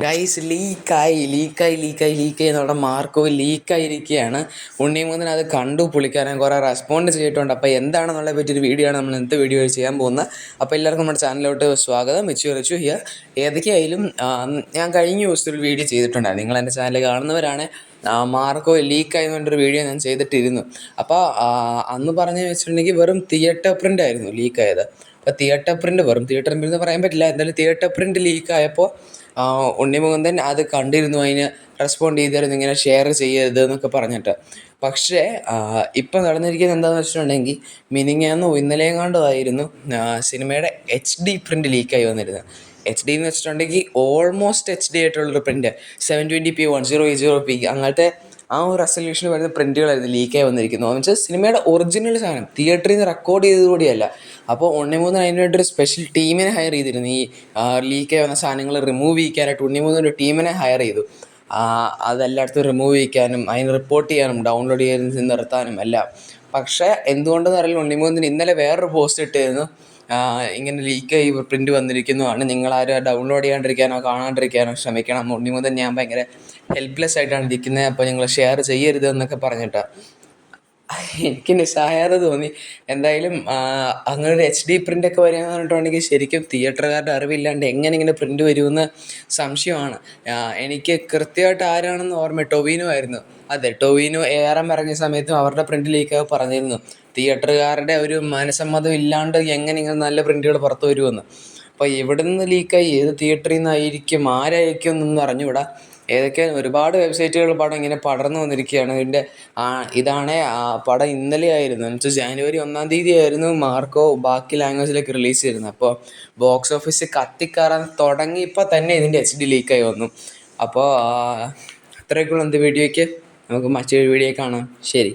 Guys ലീക്കായി നമ്മുടെ Marco ലീക്കായിരിക്കുകയാണ്. ഉണ്ണിമൂന്നൻ അത് കണ്ടു പുള്ളിക്കാരൻ കുറേ റെസ്പോണ്ട് ചെയ്തിട്ടുണ്ട്. അപ്പോൾ എന്താണെന്നുള്ള പറ്റിയൊരു വീഡിയോ ആണ് നമ്മൾ ഇന്നത്തെ വീഡിയോ ചെയ്യാൻ പോകുന്നത്. അപ്പോൾ എല്ലാവർക്കും നമ്മുടെ ചാനലിലോട്ട് സ്വാഗതം. റിച്ചു ഹിയർ. ഏതൊക്കെയായാലും ഞാൻ കഴിഞ്ഞ ദിവസത്തിൽ ഒരു വീഡിയോ ചെയ്തിട്ടുണ്ടായിരുന്നു. നിങ്ങൾ എൻ്റെ ചാനൽ കാണുന്നവരാണ്. മാർക്കോ ലീക്കായി കൊണ്ടൊരു വീഡിയോ ഞാൻ ചെയ്തിട്ടിരുന്നു. അപ്പോൾ അന്ന് പറഞ്ഞു വെച്ചിട്ടുണ്ടെങ്കിൽ വെറും തിയേറ്റർ പ്രിൻ്റ് ആയിരുന്നു ലീക്കായത്. അപ്പോൾ തിയേറ്റർ പ്രിൻ്റ് എന്ന് പറയാൻ പറ്റില്ല. എന്തായാലും തിയേറ്റർ പ്രിൻ്റ് ലീക്കായപ്പോൾ ഉണ്ണിമുകുന്ദൻ അത് കണ്ടിരുന്നു, അതിന് റെസ്പോണ്ട് ചെയ്തിരുന്നു, ഇങ്ങനെ ഷെയർ ചെയ്യരുത് എന്നൊക്കെ പറഞ്ഞിട്ട്. പക്ഷേ ഇപ്പം നടന്നിരിക്കുന്നത് എന്താണെന്ന് വെച്ചിട്ടുണ്ടെങ്കിൽ മിനിങ്ങാന്നോ ഇന്നലെയെങ്ങാണ്ടുമായിരുന്നു സിനിമയുടെ HD പ്രിൻ്റ് ലീക്കായി വന്നിരുന്നത്. HD എന്ന് വെച്ചിട്ടുണ്ടെങ്കിൽ ഓൾമോസ്റ്റ് HD ആയിട്ടുള്ളൊരു പ്രിൻ്റ് 720p 1080p അങ്ങനത്തെ ആ ഒരു റെസൊല്യൂഷന് വരുന്ന പ്രിൻറ്റുകളായിരുന്നു ലീക്കായി വന്നിരിക്കുന്നത്. എന്ന് വെച്ചാൽ സിനിമയുടെ ഒറിജിനൽ സാധനം തിയേറ്ററിൽ നിന്ന് റെക്കോർഡ് ചെയ്തതുകൂടിയല്ല. അപ്പോൾ ഉണ്ണിമൂന്നൻ അതിന് വേണ്ടി ഒരു സ്പെഷ്യൽ ടീമിനെ ഹയർ ചെയ്തിരുന്നു. ഈ ലീക്കായി വന്ന സാധനങ്ങൾ റിമൂവ് ചെയ്യിക്കാനായിട്ട് ഉണ്ണിമൂന്നൻ ഒരു ടീമിനെ ഹയർ ചെയ്തു. അതെല്ലായിടത്തും റിമൂവ് ചെയ്യിക്കാനും അതിന് റിപ്പോർട്ട് ചെയ്യാനും ഡൗൺലോഡ് ചെയ്യാനും നിർത്താനും എല്ലാം. പക്ഷേ എന്തുകൊണ്ടെന്ന് അറിയില്ല, ഉണ്ണിമൂന്നൻ ഇന്നലെ വേറൊരു പോസ്റ്റ് ഇട്ടിരുന്നു, ഇങ്ങനെ ലീക്കായി പ്രിൻ്റ് വന്നിരിക്കുന്നതാണ്, നിങ്ങളാരും ഡൗൺലോഡ് ചെയ്യാണ്ടിരിക്കാനോ കാണാണ്ടിരിക്കാനോ ശ്രമിക്കണം. ഉണ്ണിമൂന്നൻ ഞാൻ ഭയങ്കര ഹെൽപ്ലെസ് ആയിട്ടാണ് ഇരിക്കുന്നത്, അപ്പോൾ നിങ്ങൾ ഷെയർ ചെയ്യരുത് എന്നൊക്കെ പറഞ്ഞിട്ടാണ്. എനിക്ക് നിസ്സഹായത തോന്നി. എന്തായാലും അങ്ങനെ ഒരു HD പ്രിൻ്റൊക്കെ വരികയെന്ന് പറഞ്ഞിട്ടുണ്ടെങ്കിൽ ശരിക്കും തിയേറ്ററുകാരുടെ അറിവില്ലാണ്ട് എങ്ങനെ ഇങ്ങനെ പ്രിൻ്റ് വരുമെന്ന് സംശയമാണ്. എനിക്ക് കൃത്യമായിട്ട് ആരാണെന്ന് ഓർമ്മ, ടൊവിനോ ആയിരുന്നു. അതെ, ടൊവിനോ ARM ഇറങ്ങിയ സമയത്തും അവരുടെ പ്രിൻ്റ് ലീക്കൊക്കെ പറഞ്ഞിരുന്നു. തിയേറ്ററുകാരുടെ ഒരു മനസ്സമ്മതം ഇല്ലാണ്ട് എങ്ങനെ ഇങ്ങനെ നല്ല പ്രിൻ്റുകൾ പുറത്ത് വരുമെന്ന്. അപ്പോൾ എവിടെ നിന്ന് ലീക്കായി, ഏത് തിയേറ്ററിൽ നിന്നായിരിക്കും, ആരായിരിക്കും എന്നൊന്നും അറിഞ്ഞുകൂടാ. ഏതൊക്കെ ഒരുപാട് വെബ്സൈറ്റുകൾ പടം ഇങ്ങനെ പടർന്നു വന്നിരിക്കുകയാണ്. ഇതിൻ്റെ ഇതാണ് പടം ഇന്നലെ ആയിരുന്നു, എന്നുവെച്ചാൽ ജാനുവരി 1-ാം തീയതി ആയിരുന്നു മാർക്കോ ബാക്കി ലാംഗ്വേജിലേക്ക് റിലീസ് ചെയ്തിരുന്നത്. അപ്പോൾ ബോക്സ് ഓഫീസ് കത്തിക്കയറാൻ തുടങ്ങിയപ്പോൾ തന്നെ ഇതിൻ്റെ HD ലീക്കായി വന്നു. അപ്പോൾ അത്രയൊക്കെയുള്ള എന്ത് വീഡിയോയ്ക്ക് നമുക്ക് മറ്റൊരു വീഡിയോ കാണാം. ശരി.